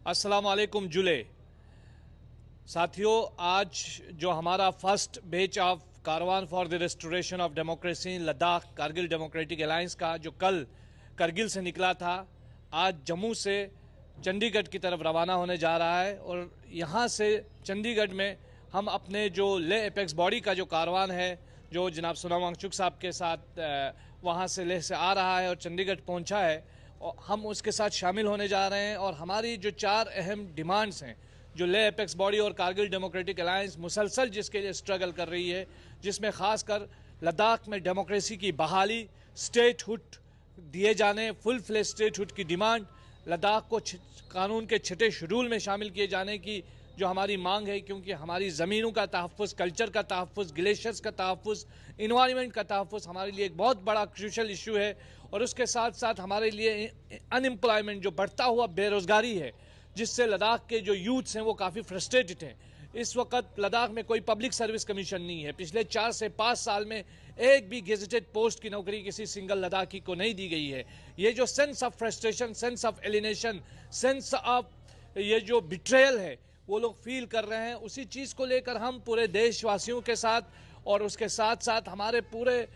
अस्सलाम वालेकुम जुले साथियों, आज जो हमारा first batch of Karwan for the restoration of democracy in Ladakh Kargil Democratic Alliance का जो कल करगिल से निकला था, आज जम्मू से चंडीगढ़ की तरफ रवाना होने जा रहा है। और यहाँ से चंडीगढ़ में हम अपने जो लेह एपेक्स बॉडी का जो कारवान है, जो जनाब सोनम वांगचुक साहब के साथ वहाँ से लेह से आ रहा है और चंडीगढ़ पहुँचा है, और हम उसके साथ शामिल होने जा रहे हैं। और हमारी जो 4 अहम डिमांड्स हैं, जो लेह एपेक्स बॉडी और कारगिल डेमोक्रेटिक अलायंस मुसलसल जिसके लिए स्ट्रगल कर रही है, जिसमें ख़ासकर लद्दाख में डेमोक्रेसी की बहाली, स्टेटहुड दिए जाने, फुल फ्लेज स्टेटहुड की डिमांड, लद्दाख को कानून के 6ठे शेड्यूल में शामिल किए जाने की जो हमारी मांग है, क्योंकि हमारी ज़मीनों का तहफ़्फ़ुज़, कल्चर का तहफ़्फ़ुज़, ग्लेशियर्स का तहफ़्फ़ुज़, इन्वायरमेंट का तहफ़्फ़ुज़ हमारे लिए एक बहुत बड़ा क्रूशल इशू है। और उसके साथ साथ हमारे लिए अनएम्प्लॉयमेंट, जो बढ़ता हुआ बेरोज़गारी है, जिससे लद्दाख के जो यूथ्स हैं वो काफ़ी फ्रस्ट्रेटेड हैं। इस वक्त लद्दाख में कोई पब्लिक सर्विस कमीशन नहीं है। पिछले 4 से 5 साल में एक भी गेजेटेड पोस्ट की नौकरी किसी सिंगल लद्दाखी को नहीं दी गई है। ये जो sense of frustration, sense of alienation, sense of ये जो बिट्रेयल है वो लोग फील कर रहे हैं, उसी चीज़ को लेकर हम पूरे देशवासियों के साथ और उसके साथ साथ हमारे पूरे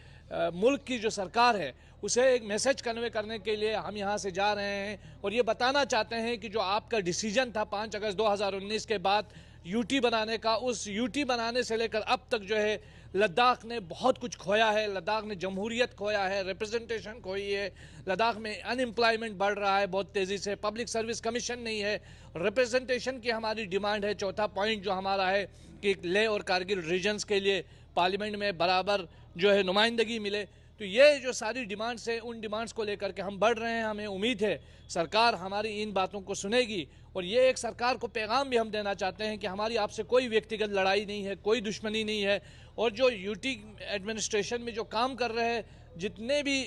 मुल्क की जो सरकार है उसे एक मैसेज कन्वे करने के लिए हम यहाँ से जा रहे हैं। और ये बताना चाहते हैं कि जो आपका डिसीजन था 5 अगस्त 2019 के बाद यूटी बनाने का, उस यूटी बनाने से लेकर अब तक जो है लद्दाख ने बहुत कुछ खोया है। लद्दाख ने जमहूरियत खोया है, रिप्रेजेंटेशन खोई है, लद्दाख में अनएम्प्लॉयमेंट बढ़ रहा है बहुत तेज़ी से, पब्लिक सर्विस कमीशन नहीं है, रिप्रेजेंटेशन की हमारी डिमांड है। चौथा पॉइंट जो हमारा है कि लेह और कारगिल रीजन्स के लिए पार्लियामेंट में बराबर जो है नुमाइंदगी मिले। तो ये जो सारी डिमांड्स हैं, उन डिमांड्स को लेकर के हम बढ़ रहे हैं। हमें उम्मीद है सरकार हमारी इन बातों को सुनेगी। और ये एक सरकार को पैगाम भी हम देना चाहते हैं कि हमारी आपसे कोई व्यक्तिगत लड़ाई नहीं है, कोई दुश्मनी नहीं है। और जो यूटी एडमिनिस्ट्रेशन में जो काम कर रहे हैं, जितने भी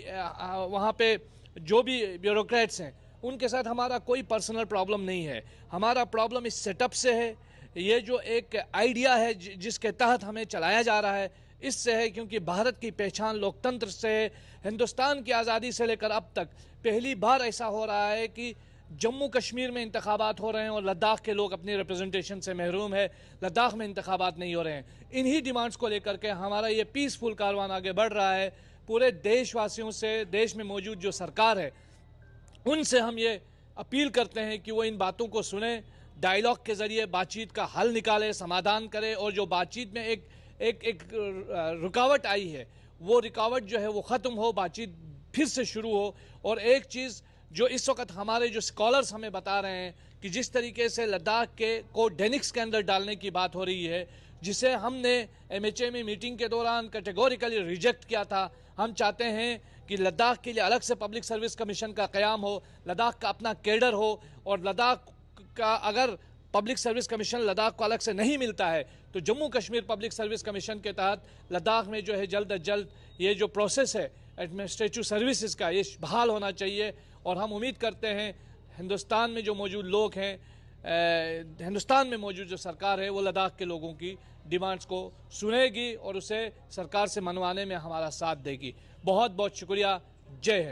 वहाँ पे जो भी ब्यूरोक्रेट्स हैं, उनके साथ हमारा कोई पर्सनल प्रॉब्लम नहीं है। हमारा प्रॉब्लम इस सेटअप से है, ये जो एक आइडिया है जिसके तहत हमें चलाया जा रहा है, इससे है। क्योंकि भारत की पहचान लोकतंत्र से है। हिंदुस्तान की आज़ादी से लेकर अब तक पहली बार ऐसा हो रहा है कि जम्मू कश्मीर में इंतखाबात हो रहे हैं और लद्दाख के लोग अपनी रिप्रेजेंटेशन से महरूम है, लद्दाख में इंतखाबात नहीं हो रहे हैं। इन्हीं डिमांड्स को लेकर के हमारा ये पीसफुल कारवान आगे बढ़ रहा है। पूरे देशवासियों से, देश में मौजूद जो सरकार है उनसे हम ये अपील करते हैं कि वो इन बातों को सुने, डायलॉग के ज़रिए बातचीत का हल निकाले, समाधान करे। और जो बातचीत में एक रुकावट आई है, वो रुकावट जो है वो ख़त्म हो, बातचीत फिर से शुरू हो। और एक चीज़ जो इस वक्त हमारे जो स्कॉलर्स हमें बता रहे हैं कि जिस तरीके से लद्दाख के को डेनिक्स के अंदर डालने की बात हो रही है, जिसे हमने MHA में मीटिंग के दौरान कैटेगोरिकली रिजेक्ट किया था। हम चाहते हैं कि लद्दाख के लिए अलग से पब्लिक सर्विस कमीशन का क़याम हो, लद्दाख का अपना कैडर हो। और लद्दाख का अगर पब्लिक सर्विस कमीशन लद्दाख को अलग से नहीं मिलता है तो Jammu Kashmir public service commission के तहत लद्दाख में जो है जल्द अज जल्द ये जो प्रोसेस है एडमिनिस्ट्रेटिव सर्विसेज का, ये बहाल होना चाहिए। और हम उम्मीद करते हैं हिंदुस्तान में जो मौजूद लोग हैं, हिंदुस्तान में मौजूद जो सरकार है, वो लद्दाख के लोगों की डिमांड्स को सुनेगी और उसे सरकार से मनवाने में हमारा साथ देगी। बहुत बहुत शुक्रिया। जय हिंद।